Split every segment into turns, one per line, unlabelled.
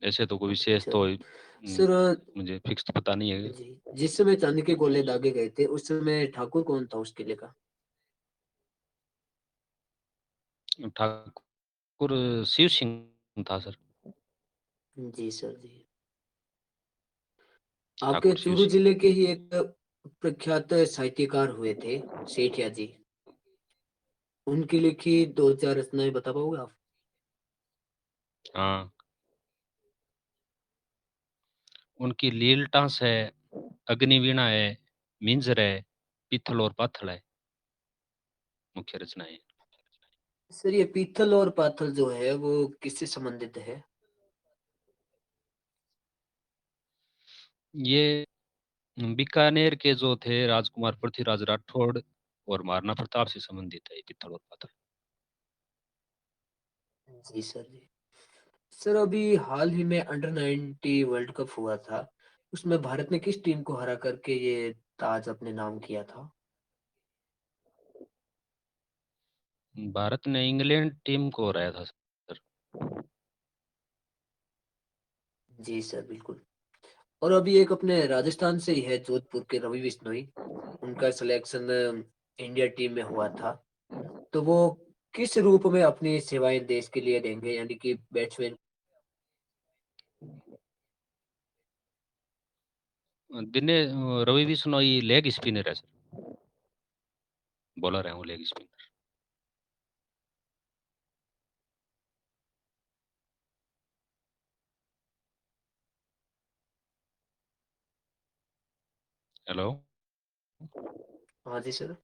ऐसे तो कोई विशेष
अच्छा
तो
सर।
मुझे फिक्स तो पता नहीं है।
जी, जिस समय चांदी के गोले दागे गए थे उस समय ठाकुर कौन था उस किले का?
ठाकुर शिव सिंह था सर।
जी सर जी। आपके
ठाकुर शिव
चूरू
सिंह।
जिले के ही एक प्रख्यात साहित्यकार हुए थे, सेठिया जी। उनकी लिखी दो चार रचनाएं बता पाओगे आप?
हाँ, उनकी लीलटास है, अग्निवीणा है, मिंजर है, पीथल और पाथल है मुख्य रचनाएं।
सर ये पीतल और पाथल जो है वो किससे संबंधित है?
ये बीकानेर के जो थे राजकुमार पृथ्वीराज राठौड़ और महाराणा प्रताप से संबंधित है ये पीथल और पाथल।
जी सर जी। सर अभी हाल ही में अंडर 90 वर्ल्ड कप हुआ था, उसमें भारत ने किस टीम को हरा करके ये ताज अपने नाम किया था?
भारत ने इंग्लैंड टीम को हराया था सर।
जी सर बिल्कुल। और अभी एक अपने राजस्थान से ही है, जोधपुर के रवि बिश्नोई। उनका सिलेक्शन इंडिया टीम में हुआ था। तो वो किस रूप में अपनी सेवाएं देश के लिए देंगे, यानी कि बैट्समैन?
दिने रवि बिश्नोई लेग स्पिनर है सर, बॉलर है वो लेग स्पिनर। हेलो।
हाँ जी सर।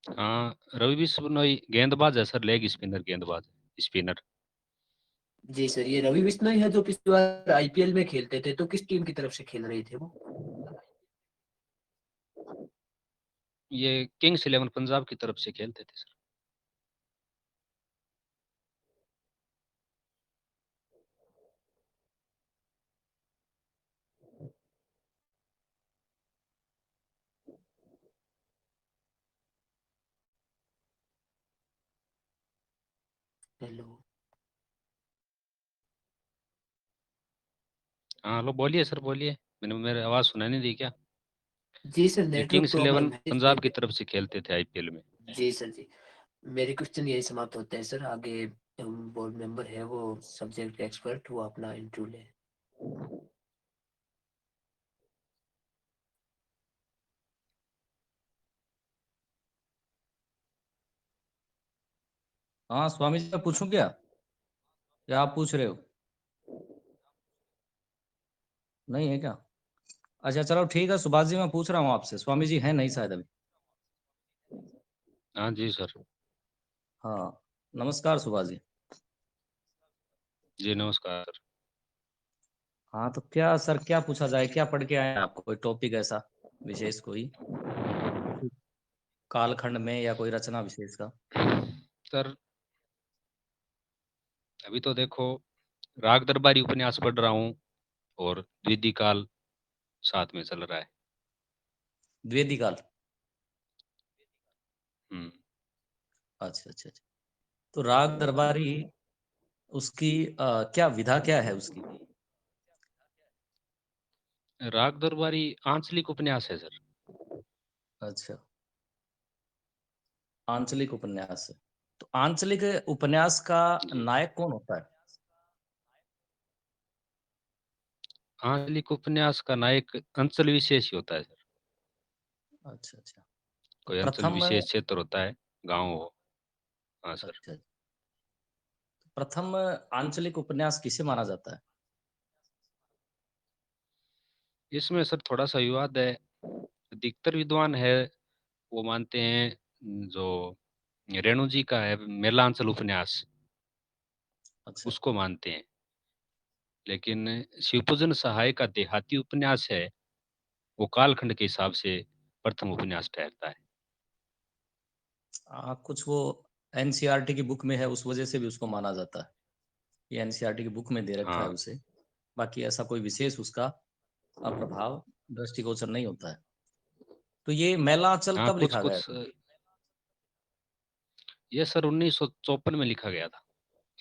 हाँ, रवि बिश्नोई गेंदबाज है सर, लेग स्पिनर गेंदबाज, स्पिनर।
जी सर, ये रवि बिश्नोई है जो पिछली बार आईपीएल में खेलते थे, तो किस टीम की तरफ से खेल रहे थे वो?
ये किंग्स इलेवन पंजाब की तरफ से खेलते थे सर।
हेलो।
हाँ हेलो, बोलिए सर बोलिए। मैंने मेरी आवाज़ सुनाई नहीं दी क्या?
जी सर,
ये
नेटवर्क
किंग्स इलेवन
प्रॉब्लम है
पंजाब की
इसलिए।
तरफ से खेलते थे आईपीएल में।
जी सर जी। मेरे क्वेश्चन यही समाप्त होते हैं सर। आगे बोर्ड मेंबर है वो, सब्जेक्ट एक्सपर्ट, वो अपना इंटरव्यू ले।
हाँ स्वामी जी, मैं पूछूं क्या? या आप पूछ रहे हो? नहीं है क्या? अच्छा चलो ठीक है सुभाष जी, मैं पूछ रहा हूँ आपसे। स्वामी जी है नहीं शायद अभी।
हाँ जी सर।
हाँ, नमस्कार सुभाष जी।
जी नमस्कार।
हाँ तो क्या सर, क्या पूछा जाए? क्या पढ़ के आए हैं आप? कोई टॉपिक ऐसा विशेष, कोई किसी कालखंड में या कोई रचना विशेष का?
सर अभी तो देखो, राग दरबारी उपन्यास पढ़ रहा हूँ और द्वितीय काल साथ में चल रहा है।
द्वेदी काल।
हम्म।
अच्छा अच्छा अच्छा। तो राग दरबारी, उसकी क्या विधा क्या है उसकी?
राग दरबारी आंचलिक उपन्यास है सर।
अच्छा, आंचलिक उपन्यास है। तो आंचलिक उपन्यास का
जी।
नायक कौन होता है?
आंचलिक उपन्यास का नायक अंचल विशेष ही होता है सर।
अच्छा अच्छा। तो
कोई अंचल
प्रथम,
विशेष क्षेत्र होता है, गांव हो। हाँ सर।
अच्छा, प्रथम आंचलिक उपन्यास किसे माना जाता है?
इसमें सर थोड़ा सा विवाद है। अधिकतर विद्वान है वो मानते हैं जो रेणु जी का है मेलांचल उपन्यास,
अच्छा
उसको मानते हैं। लेकिन शिवपूजन सहाय का देहाती उपन्यास है, वो कालखंड के हिसाब से प्रथम उपन्यास ठहरता है।
कुछ वो एनसीईआरटी की बुक में है, उस वजह से भी उसको माना जाता है। ये एनसीईआरटी की बुक में दे रखा है
हाँ।
उसे। बाकी ऐसा कोई विशेष उसका प्रभाव दृष्टिगोचर नहीं होता है। तो ये मेलांचल
हाँ
कब
कुछ
लिखा गया
कुछ
था?
ये सर 1954 में लिखा गया था।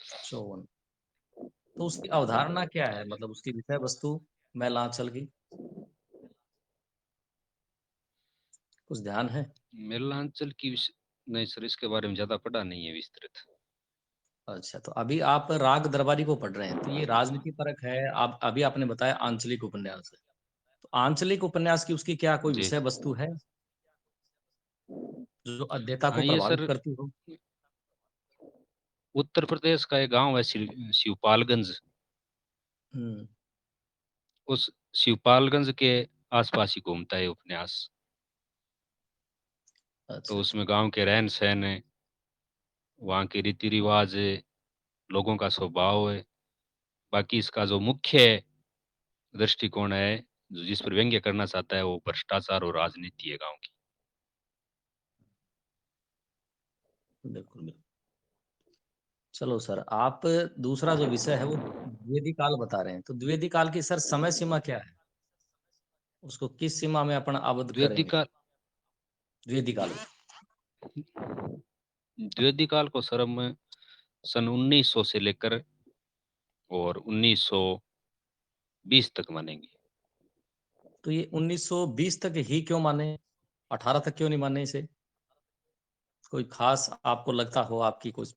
54। तो उसकी अवधारणा क्या है? मतलब उसकी विषय वस्तु मैलांचल की कुछ ध्यान है?
मिलांचल की नहीं सर, इसके बारे में ज्यादा पढ़ा नहीं है विस्तृत।
अच्छा, तो अभी आप राग दरबारी को पढ़ रहे हैं, तो ये राजनीति परक है। आप अभी आपने बताया आंचलिक उपन्यास है। तो आंचलिक उपन्यास की उसकी क्या कोई
जी।
विषय वस्तु है जो अध्येता
हाँ
को
ये
प्रभावित
सर
करती हो?
उत्तर प्रदेश का एक गांव है शिवपालगंज।
हुँ,
उस शिवपालगंज के आसपास ही घूमता है उपन्यास। तो
अच्छा, अच्छा।
उसमें गांव के रहन सहन है, वहाँ के रीति रिवाज है, लोगों का स्वभाव है। बाकी इसका जो मुख्य दृष्टिकोण है, जो जिस पर व्यंग्य करना चाहता है, वो भ्रष्टाचार और राजनीति है गांव की।
बिल्कुल, बिल्कुल। चलो सर, आप दूसरा जो विषय है वो द्विवेदी काल बता रहे हैं। तो द्विवेदी काल की सर समय सीमा क्या है? उसको किस सीमा में अपन आबद्ध
द्विवेदी
करेंगे?
काल,
द्विवेदी काल को?
द्विवेदी काल को सर हम सन 1900 से लेकर और 1920 तक मानेंगे।
तो ये 1920 तक ही क्यों माने? 18 तक क्यों नहीं माने इसे? कोई खास आपको लगता हो आपकी कुछ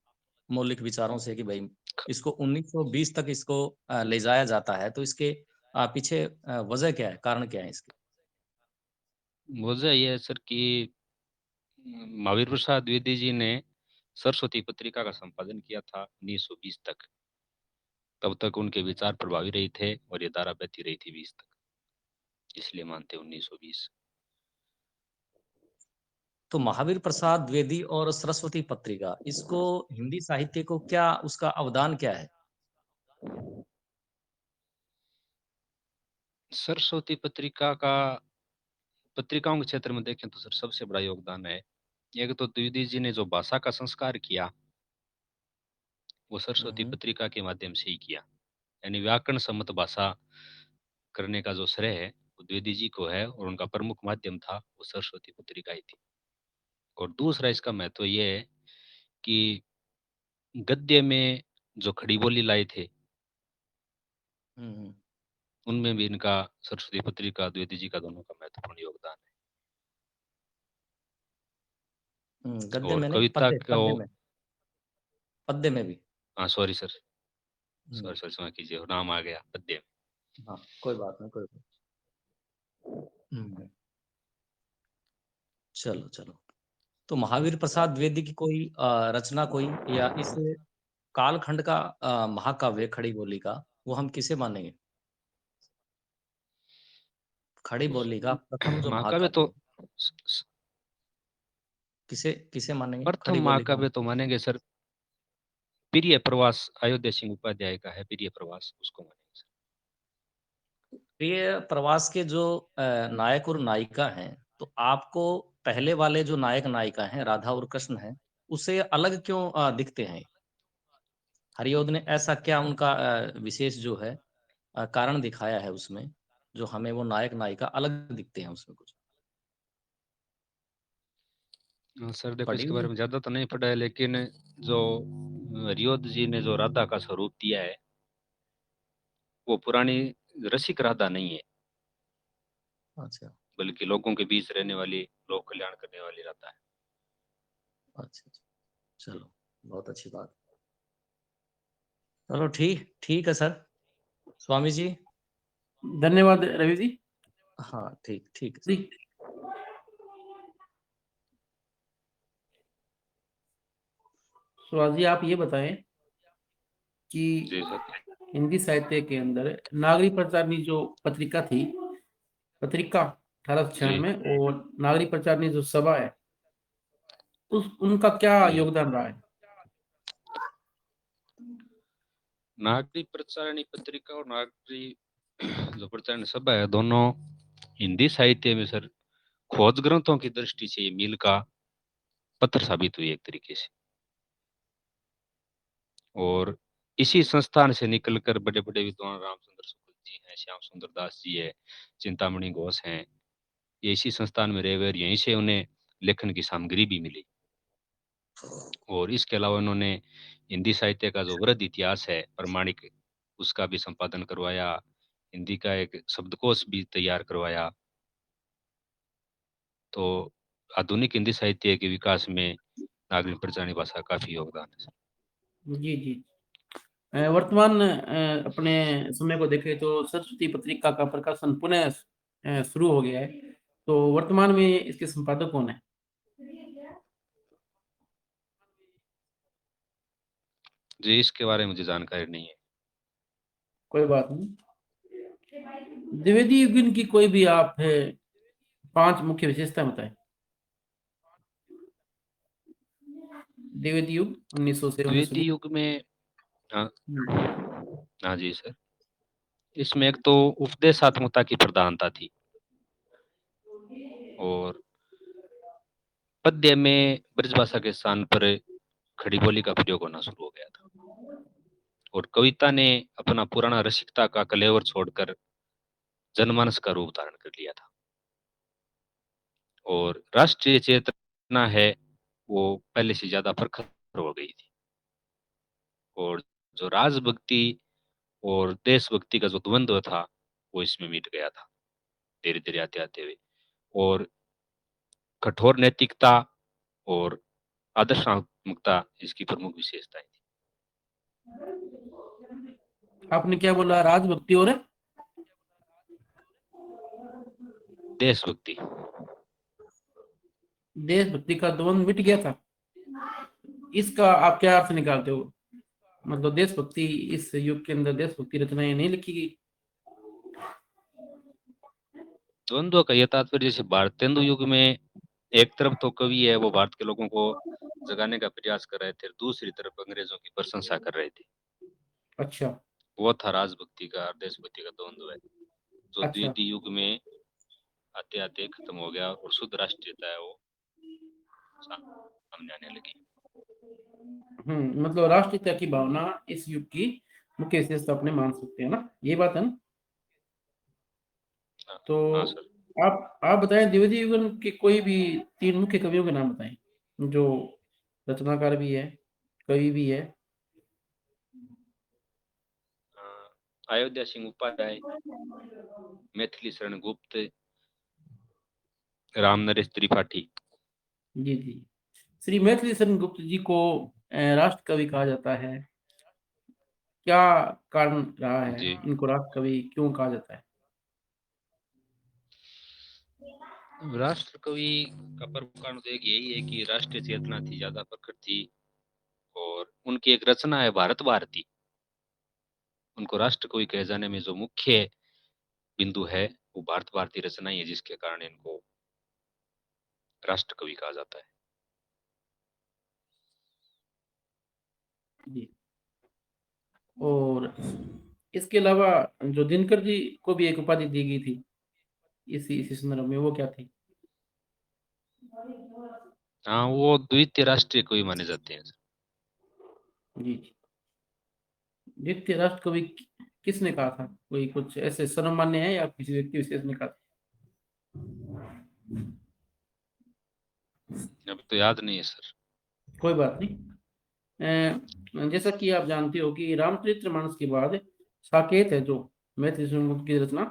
मौलिक विचारों से कि भाई इसको 1920 तक इसको ले जाया जाता है, तो इसके पीछे वजह क्या है, कारण क्या है इसके?
वजह यह है सर कि महावीर प्रसाद द्विवेदी जी ने सरस्वती पत्रिका का संपादन किया था 1920 तक। तब तक उनके विचार प्रभावी रहे थे और ये धारा बहती रही थी 20 तक, इसलिए मानते 1920।
तो महावीर प्रसाद द्विवेदी और सरस्वती पत्रिका, इसको हिंदी साहित्य को क्या उसका अवदान क्या है?
सरस्वती पत्रिका का पत्रिकाओं के क्षेत्र में देखें तो सर सबसे बड़ा योगदान है, एक तो द्विवेदी जी ने जो भाषा का संस्कार किया, वो सरस्वती
हम्म,
पत्रिका के माध्यम से ही किया। यानी व्याकरण सम्मत भाषा करने का जो श्रेय है वो द्विवेदी जी को है, और उनका प्रमुख माध्यम था वो सरस्वती पत्रिका ही थी। और दूसरा इसका महत्व ये है कि गद्य में जो खड़ी बोली लाए थे,
हम्म,
उनमें भी इनका, सरस्वती पत्रिका द्विवेदी जी का, दोनों का महत्वपूर्ण योगदान है।
गद्य
और
में नहीं,
कविता
पद्य
को,
पद्य में, पद्य में भी।
हाँ सॉरी सर,
हम्म,
सॉरी सर, क्षमा कीजिए, नाम आ गया पद्य।
हाँ, कोई बात नहीं, कोई बात हम्म, चलो चलो। तो महावीर प्रसाद द्विवेदी की कोई रचना कोई या इस कालखंड का महाकाव्य खड़ी बोली का, वो हम किसे मानेंगे? खड़ी बोली का प्रथम जो
महाकाव्य
महाकाव्य
तो
है, किसे किसे मानेंगे खड़ी
प्रथम
बोली को हम?
महाकाव्य तो मानेंगे सर, प्रिय प्रवास अयोध्या सिंह उपाध्याय का है, प्रिय प्रवास, उसको मानेंगे सर।
प्रिय प्रवास के जो नायक और नायिका हैं, तो आपको पहले वाले जो नायक नायिका हैं राधा और कृष्ण हैं, उससे अलग क्यों दिखते हैं? हरिओद ने ऐसा क्या उनका विशेष जो है कारण दिखाया है उसमें, जो हमें वो नायक नायिका अलग दिखते हैं उसमें कुछ?
सर देखो
पढ़ी
इसके
हुई
बारे
है?
में ज्यादा तो नहीं पढ़ा है, लेकिन जो रियोद जी ने जो राधा का स्वरूप दिया है, वो पुरानी रसिक राधा नहीं है,
अच्छा,
बल्कि लोगों के बीच रहने वाली, लोक कल्याण करने वाली राधा है।
अच्छा, अच्छा। चलो, बहुत अच्छी बात। चलो, ठीक ठीक है सर। स्वामी जी।
धन्यवाद रवि जी।
हाँ, ठीक ठीक है
जी,
सर।
सुभाष जी आप ये बताएं कि
जी सर।
हिंदी साहित्य के अंदर नागरी प्रचारनी जो पत्रिका थी, पत्रिका
जी
1896 और नागरी प्रचारनी जो सभा है, उस उनका क्या
जी।
योगदान रहा है?
नागरी प्रचारणी पत्रिका और नागरी जो प्रचारण सभा है, दोनों हिंदी साहित्य में सर खोज ग्रंथों की दृष्टि से ये मील का पत्थर साबित हुई एक तरीके से। और इसी संस्थान से निकलकर बड़े बड़े विद्वान रामचंद्र शुक्ल जी हैं, श्याम सुंदर दास जी है, चिंतामणि घोष हैं, ये इसी संस्थान में रहे हुए और यहीं से उन्हें लेखन की सामग्री भी मिली। और इसके अलावा उन्होंने हिंदी साहित्य का जो वृहद इतिहास है प्रमाणिक, उसका भी संपादन करवाया। हिंदी का एक शब्दकोश भी तैयार करवाया। तो आधुनिक हिंदी साहित्य के विकास में नागरी प्रचारणी भाषा का काफी योगदान है।
जी जी। वर्तमान अपने समय को देखें तो सरस्वती पत्रिका का प्रकाशन पुनः शुरू हो गया है, तो वर्तमान में इसके संपादक कौन है?
जी, इसके बारे में मुझे जानकारी नहीं है।
कोई बात नहीं। द्विवेदी युगीन की कोई भी आप 5 मुख्य विशेषता बताएं। द्विवेदी युग 1900 से 1920।
द्विवेदी युग में हाँ हाँ जी सर, इसमें एक तो उपदेशात्मकता की प्रधानता थी और पद्य में ब्रजभाषा के स्थान पर खड़ी बोली का प्रयोग होना शुरू हो गया था। और कविता ने अपना पुराना रसिकता का कलेवर छोड़कर जनमानस का रूप धारण कर लिया था। और राष्ट्रीय चेतना है वो पहले से ज्यादा प्रखर हो गई थी। और जो राजभक्ति और देशभक्ति का जो द्वंद्व था वो इसमें मिट गया था धीरे धीरे आते आते हुए। और कठोर नैतिकता और आदर्शात्मकता इसकी प्रमुख विशेषताएं थी।
आपने क्या बोला? राजभक्ति और
देशभक्ति।
देशभक्ति का द्वंद्व मिट गया था। इसका आप क्या अर्थ निकालते हो? मतलब देशभक्ति, इस युग के अंदर देशभक्ति रचनाएं नहीं लिखी गई?
द्वंद्व का यह तात्पर्य जैसे भारतेंदु युग में एक तरफ तो कवि है वो भारत के लोगों को जगाने का प्रयास कर रहे थे, दूसरी तरफ अंग्रेजों की प्रशंसा कर रहे थे।
अच्छा
वो था राजभक्ति का और देशभक्ति का द्वंद्व है, जो
अच्छा।
द्विवेदी युग में आते आते खत्म हो गया और शुद्ध राष्ट्रीयता है वो सामने आने लगी।
मतलब राष्ट्रीयता की भावना इस युग की मुख्य विशेषता अपने मान सकते हैं ना, ये बात है ना?
हाँ
तो
हाँ सर।
आप बताएं द्विवेदी युगन के कोई भी 3 मुख्य कवियों के नाम बताएं जो रचनाकार भी है, कवि भी है।
अयोध्या सिंह उपाध्याय, मैथिली शरण गुप्त, राम नरेश त्रिपाठी।
जी जी। श्री मैथिली शरण गुप्त जी को राष्ट्र कवि कहा जाता है, क्या कारण रहा है
जी,
इनको राष्ट्र कवि क्यों कहा जाता है?
राष्ट्र कवि का प्रमुख कारण तो एक यही है कि राष्ट्रीय चेतना थी, ज्यादा प्रखर थी। और उनकी एक रचना है भारत भारती, उनको राष्ट्र कवि कहे जाने में जो मुख्य बिंदु है वो भारत भारती रचना ही है, जिसके कारण इनको राष्ट्र कवि कहा जाता है।
जी। और इसके अलावा जो दिनकर जी को भी एक उपाधि दी गई थी इसी संदर्भ में, वो क्या थी?
हाँ, वो द्वितीय राष्ट्रीय कवि माने जाते हैं।
जी जी। द्वितीय राष्ट्र कवि किसने कहा था? कोई कुछ ऐसे सर्वमान्य है या किसी व्यक्ति विशेष ने कहा था?
अभी तो याद नहीं है सर।
कोई बात नहीं। जैसा कि आप जानते हो कि रामचरितमानस के बाद साकेत है जो मैथिली शरण गुप्त की रचना,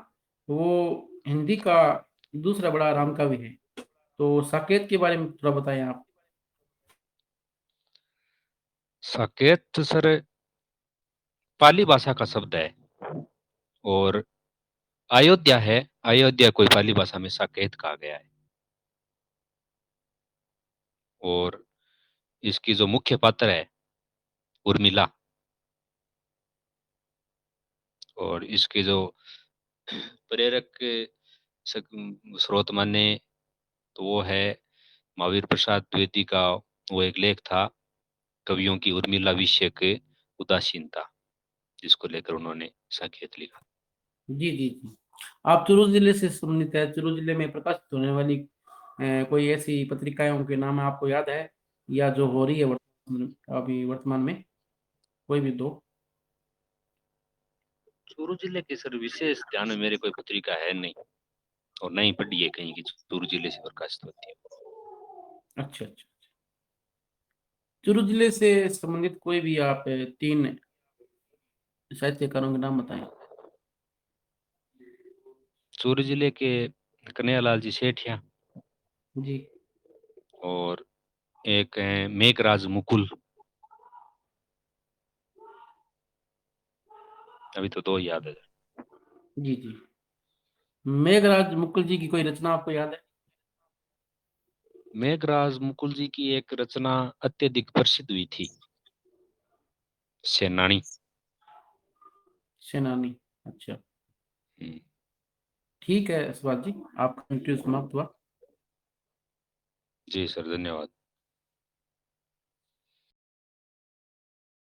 वो हिंदी का दूसरा बड़ा राम काव्य है। तो साकेत के बारे में थोड़ा बताएं आप।
साकेत सर पाली भाषा का शब्द है और अयोध्या है, अयोध्या कोई पाली भाषा में साकेत कहा गया है। और इसकी जो मुख्य पात्र है उर्मिला, और इसके जो प्रेरक स्रोत माने तो वो है महावीर प्रसाद द्विवेदी का वो एक लेख था, कवियों की उर्मिला विषयक उदासीनता, जिसको लेकर उन्होंने साकेत लिखा।
जी जी जी। आप चूरू जिले से संबंधित है, चूरू जिले में प्रकाशित होने वाली कोई ऐसी पत्रिकाओं के नाम आपको याद है या जो हो रही है अभी वर्तमान में, कोई भी दो?
चूरू जिले के सर विशेष ध्यान में मेरे कोई पत्रिका है नहीं, और नहीं पढ़ी है कहीं की चूरू जिले से प्रकाशित होती है।
अच्छा अच्छा। चुरू जिले से संबंधित कोई भी आप 3 साहित्यकारों के नाम बताएं।
चूरू जिले के कन्हैयालाल जी सेठिया
जी।
और एक हैं मेघराज मुकुल। अभी तो 2 याद है।
जी जी। मेघराज मुकुल जी की कोई रचना आपको याद है?
मेघराज मुकुल जी की एक रचना अत्यधिक प्रसिद्ध हुई थी, सेनानी।
सेनानी। अच्छा,
हम्म,
ठीक है सुभाष जी, आपका इंटरव्यू समाप्त हुआ।
जी सर, धन्यवाद।